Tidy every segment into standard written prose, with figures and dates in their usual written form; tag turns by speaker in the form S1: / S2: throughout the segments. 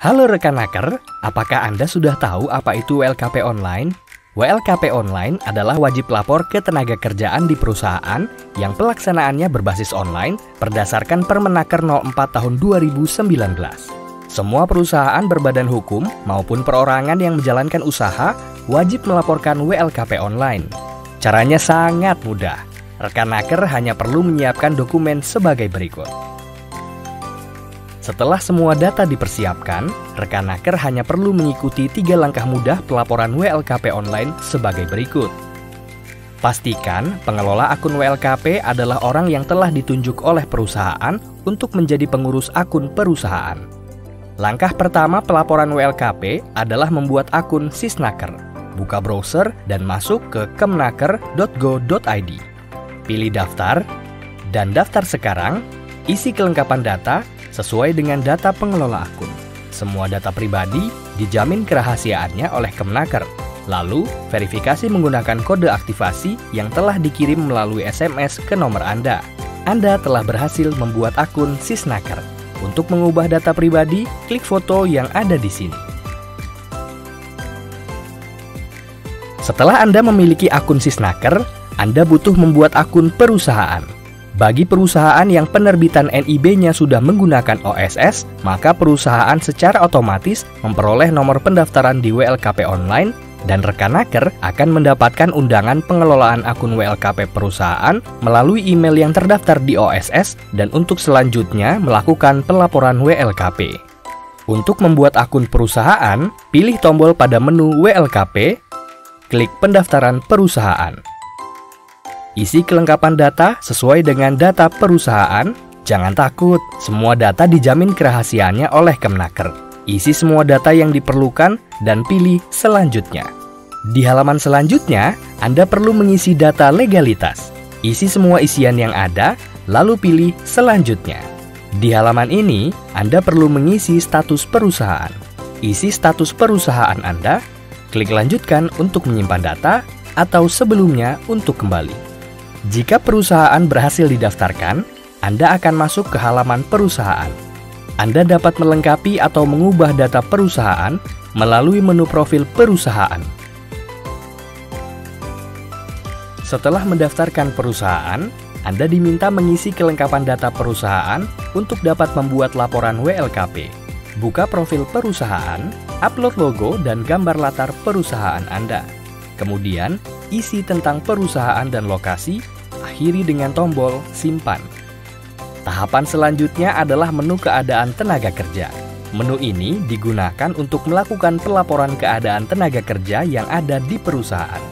S1: Halo rekan Naker, apakah Anda sudah tahu apa itu WLKP Online? WLKP Online adalah wajib lapor ke tenaga kerjaan di perusahaan yang pelaksanaannya berbasis online berdasarkan Permenaker 04 tahun 2019. Semua perusahaan berbadan hukum maupun perorangan yang menjalankan usaha wajib melaporkan WLKP Online. Caranya sangat mudah. Rekan Naker hanya perlu menyiapkan dokumen sebagai berikut. Setelah semua data dipersiapkan, rekan Naker hanya perlu mengikuti 3 langkah mudah pelaporan WLKP Online sebagai berikut. Pastikan pengelola akun WLKP adalah orang yang telah ditunjuk oleh perusahaan untuk menjadi pengurus akun perusahaan. Langkah pertama pelaporan WLKP adalah membuat akun Sisnaker. Buka browser dan masuk ke kemnaker.go.id. Pilih daftar, dan daftar sekarang, isi kelengkapan data sesuai dengan data pengelola akun. Semua data pribadi dijamin kerahasiaannya oleh Kemnaker. Lalu, verifikasi menggunakan kode aktivasi yang telah dikirim melalui SMS ke nomor Anda. Anda telah berhasil membuat akun Sisnaker. Untuk mengubah data pribadi, klik foto yang ada di sini. Setelah Anda memiliki akun Sisnaker, Anda butuh membuat akun perusahaan. Bagi perusahaan yang penerbitan NIB-nya sudah menggunakan OSS, maka perusahaan secara otomatis memperoleh nomor pendaftaran di WLKP Online dan rekan Naker akan mendapatkan undangan pengelolaan akun WLKP perusahaan melalui email yang terdaftar di OSS dan untuk selanjutnya melakukan pelaporan WLKP. Untuk membuat akun perusahaan, pilih tombol pada menu WLKP, klik pendaftaran perusahaan. Isi kelengkapan data sesuai dengan data perusahaan. Jangan takut, semua data dijamin kerahasiaannya oleh Kemnaker. Isi semua data yang diperlukan dan pilih selanjutnya. Di halaman selanjutnya, Anda perlu mengisi data legalitas. Isi semua isian yang ada, lalu pilih selanjutnya. Di halaman ini, Anda perlu mengisi status perusahaan. Isi status perusahaan Anda, klik lanjutkan untuk menyimpan data atau sebelumnya untuk kembali. Jika perusahaan berhasil didaftarkan, Anda akan masuk ke halaman perusahaan. Anda dapat melengkapi atau mengubah data perusahaan melalui menu profil perusahaan. Setelah mendaftarkan perusahaan, Anda diminta mengisi kelengkapan data perusahaan untuk dapat membuat laporan WLKP. Buka profil perusahaan, upload logo dan gambar latar perusahaan Anda. Kemudian, isi tentang perusahaan dan lokasi, akhiri dengan tombol simpan. Tahapan selanjutnya adalah menu keadaan tenaga kerja. Menu ini digunakan untuk melakukan pelaporan keadaan tenaga kerja yang ada di perusahaan.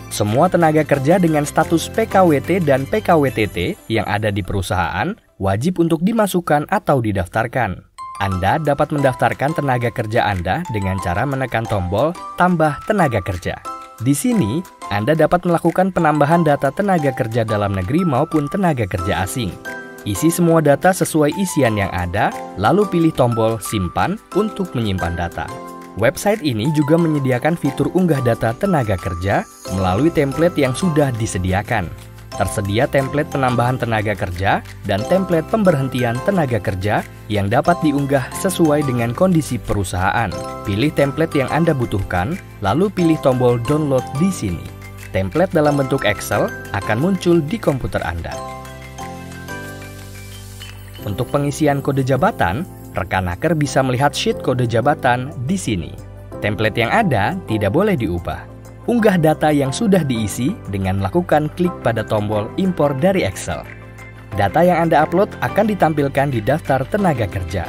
S1: Semua tenaga kerja dengan status PKWT dan PKWTT yang ada di perusahaan wajib untuk dimasukkan atau didaftarkan. Anda dapat mendaftarkan tenaga kerja Anda dengan cara menekan tombol tambah tenaga kerja. Di sini, Anda dapat melakukan penambahan data tenaga kerja dalam negeri maupun tenaga kerja asing. Isi semua data sesuai isian yang ada, lalu pilih tombol simpan untuk menyimpan data. Website ini juga menyediakan fitur unggah data tenaga kerja melalui template yang sudah disediakan. Tersedia template penambahan tenaga kerja dan template pemberhentian tenaga kerja yang dapat diunggah sesuai dengan kondisi perusahaan. Pilih template yang Anda butuhkan, lalu pilih tombol download di sini. Template dalam bentuk Excel akan muncul di komputer Anda. Untuk pengisian kode jabatan, rekan Naker bisa melihat sheet kode jabatan di sini. Template yang ada tidak boleh diubah. Unggah data yang sudah diisi dengan melakukan klik pada tombol impor dari Excel. Data yang Anda upload akan ditampilkan di daftar tenaga kerja.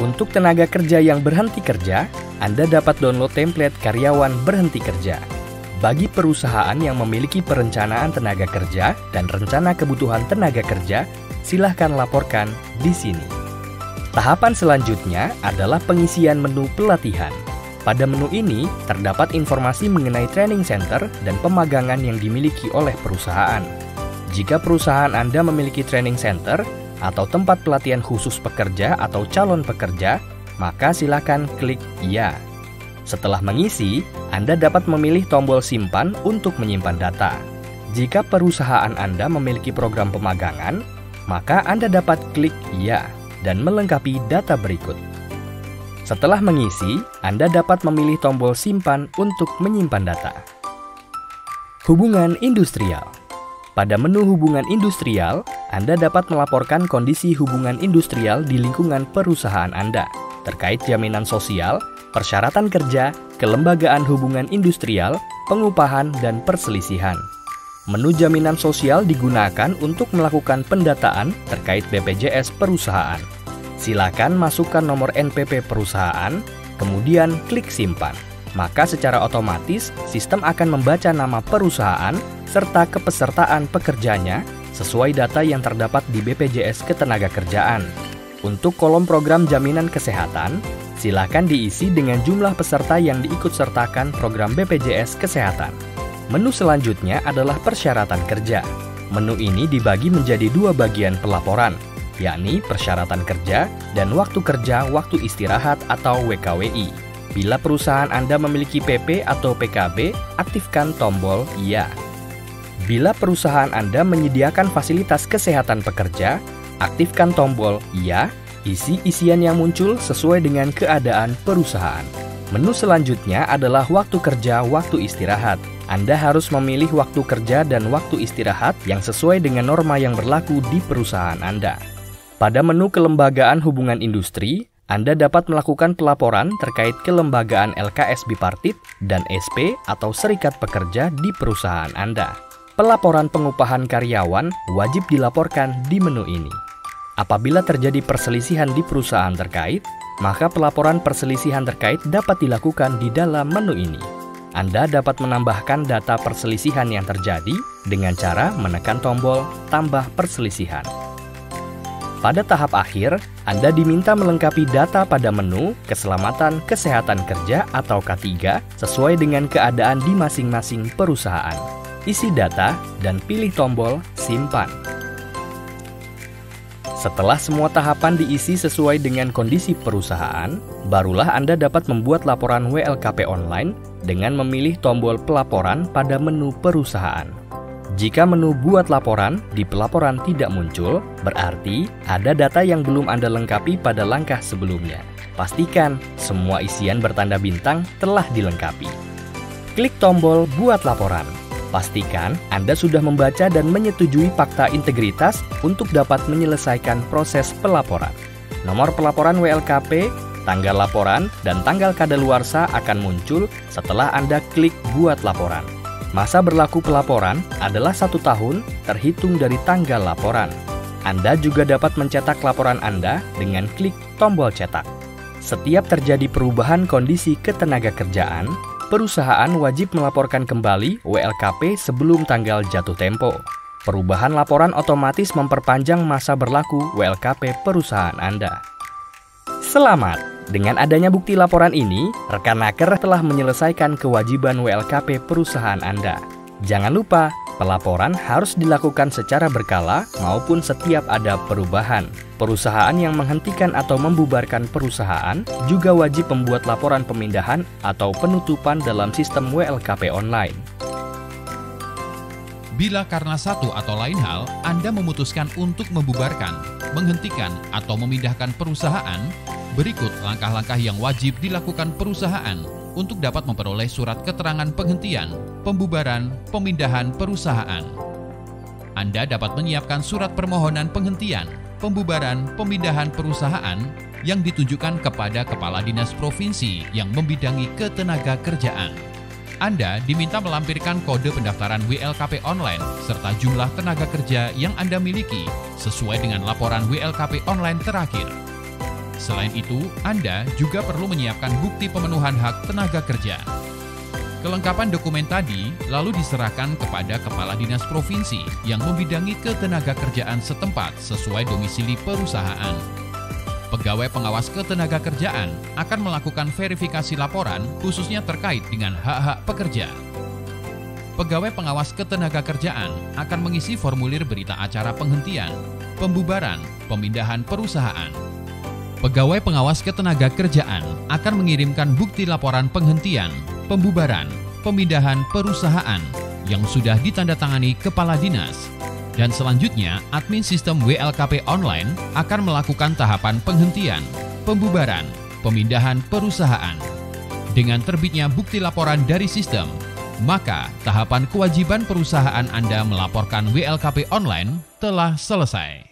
S1: Untuk tenaga kerja yang berhenti kerja, Anda dapat download template karyawan berhenti kerja. Bagi perusahaan yang memiliki perencanaan tenaga kerja dan rencana kebutuhan tenaga kerja, silahkan laporkan di sini. Tahapan selanjutnya adalah pengisian menu pelatihan. Pada menu ini, terdapat informasi mengenai training center dan pemagangan yang dimiliki oleh perusahaan. Jika perusahaan Anda memiliki training center atau tempat pelatihan khusus pekerja atau calon pekerja, maka silakan klik "Ya". Setelah mengisi, Anda dapat memilih tombol simpan untuk menyimpan data. Jika perusahaan Anda memiliki program pemagangan, maka Anda dapat klik "Ya" dan melengkapi data berikut. Setelah mengisi, Anda dapat memilih tombol simpan untuk menyimpan data. Hubungan industrial. Pada menu hubungan industrial, Anda dapat melaporkan kondisi hubungan industrial di lingkungan perusahaan Anda, terkait jaminan sosial, persyaratan kerja, kelembagaan hubungan industrial, pengupahan, dan perselisihan. Menu jaminan sosial digunakan untuk melakukan pendataan terkait BPJS perusahaan. Silakan masukkan nomor NPP perusahaan, kemudian klik simpan. Maka secara otomatis sistem akan membaca nama perusahaan serta kepesertaan pekerjanya sesuai data yang terdapat di BPJS Ketenagakerjaan. Untuk kolom program jaminan kesehatan, silakan diisi dengan jumlah peserta yang diikutsertakan program BPJS Kesehatan. Menu selanjutnya adalah persyaratan kerja. Menu ini dibagi menjadi dua bagian pelaporan, yakni persyaratan kerja dan waktu kerja waktu istirahat atau WKWI. Bila perusahaan Anda memiliki PP atau PKB, aktifkan tombol Iya. Bila perusahaan Anda menyediakan fasilitas kesehatan pekerja, aktifkan tombol Iya, isi isian yang muncul sesuai dengan keadaan perusahaan. Menu selanjutnya adalah waktu kerja waktu istirahat. Anda harus memilih waktu kerja dan waktu istirahat yang sesuai dengan norma yang berlaku di perusahaan Anda. Pada menu kelembagaan hubungan industri, Anda dapat melakukan pelaporan terkait kelembagaan LKS bipartit dan SP atau serikat pekerja di perusahaan Anda. Pelaporan pengupahan karyawan wajib dilaporkan di menu ini. Apabila terjadi perselisihan di perusahaan terkait, maka pelaporan perselisihan terkait dapat dilakukan di dalam menu ini. Anda dapat menambahkan data perselisihan yang terjadi dengan cara menekan tombol tambah perselisihan. Pada tahap akhir, Anda diminta melengkapi data pada menu Keselamatan Kesehatan Kerja atau K3 sesuai dengan keadaan di masing-masing perusahaan. Isi data dan pilih tombol Simpan. Setelah semua tahapan diisi sesuai dengan kondisi perusahaan, barulah Anda dapat membuat laporan WLKP online dengan memilih tombol pelaporan pada menu perusahaan. Jika menu buat laporan di pelaporan tidak muncul, berarti ada data yang belum Anda lengkapi pada langkah sebelumnya. Pastikan semua isian bertanda bintang telah dilengkapi. Klik tombol buat laporan. Pastikan Anda sudah membaca dan menyetujui fakta integritas untuk dapat menyelesaikan proses pelaporan. Nomor pelaporan WLKP, tanggal laporan, dan tanggal kadaluarsa akan muncul setelah Anda klik buat laporan. Masa berlaku pelaporan adalah 1 tahun terhitung dari tanggal laporan. Anda juga dapat mencetak laporan Anda dengan klik tombol cetak. Setiap terjadi perubahan kondisi ketenagakerjaan, perusahaan wajib melaporkan kembali WLKP sebelum tanggal jatuh tempo. Perubahan laporan otomatis memperpanjang masa berlaku WLKP perusahaan Anda. Selamat! Dengan adanya bukti laporan ini, rekan naker telah menyelesaikan kewajiban WLKP perusahaan Anda. Jangan lupa, pelaporan harus dilakukan secara berkala maupun setiap ada perubahan. Perusahaan yang menghentikan atau membubarkan perusahaan juga wajib membuat laporan pemindahan atau penutupan dalam sistem WLKP online.
S2: Bila karena satu atau lain hal, Anda memutuskan untuk membubarkan, menghentikan, atau memindahkan perusahaan, berikut langkah-langkah yang wajib dilakukan perusahaan untuk dapat memperoleh surat keterangan penghentian, pembubaran, pemindahan perusahaan. Anda dapat menyiapkan surat permohonan penghentian, pembubaran, pemindahan perusahaan yang ditujukan kepada Kepala Dinas Provinsi yang membidangi ketenagakerjaan. Anda diminta melampirkan kode pendaftaran WLKP online serta jumlah tenaga kerja yang Anda miliki sesuai dengan laporan WLKP online terakhir. Selain itu, Anda juga perlu menyiapkan bukti pemenuhan hak tenaga kerja. Kelengkapan dokumen tadi lalu diserahkan kepada Kepala Dinas Provinsi yang membidangi ketenagakerjaan setempat sesuai domisili perusahaan. Pegawai pengawas ketenagakerjaan akan melakukan verifikasi laporan khususnya terkait dengan hak-hak pekerja. Pegawai pengawas ketenagakerjaan akan mengisi formulir berita acara penghentian, pembubaran, pemindahan perusahaan. Pegawai pengawas ketenagakerjaan akan mengirimkan bukti laporan penghentian, pembubaran, pemindahan perusahaan yang sudah ditandatangani Kepala Dinas. Dan selanjutnya, admin sistem WLKP online akan melakukan tahapan penghentian, pembubaran, pemindahan perusahaan. Dengan terbitnya bukti laporan dari sistem, maka tahapan kewajiban perusahaan Anda melaporkan WLKP online telah selesai.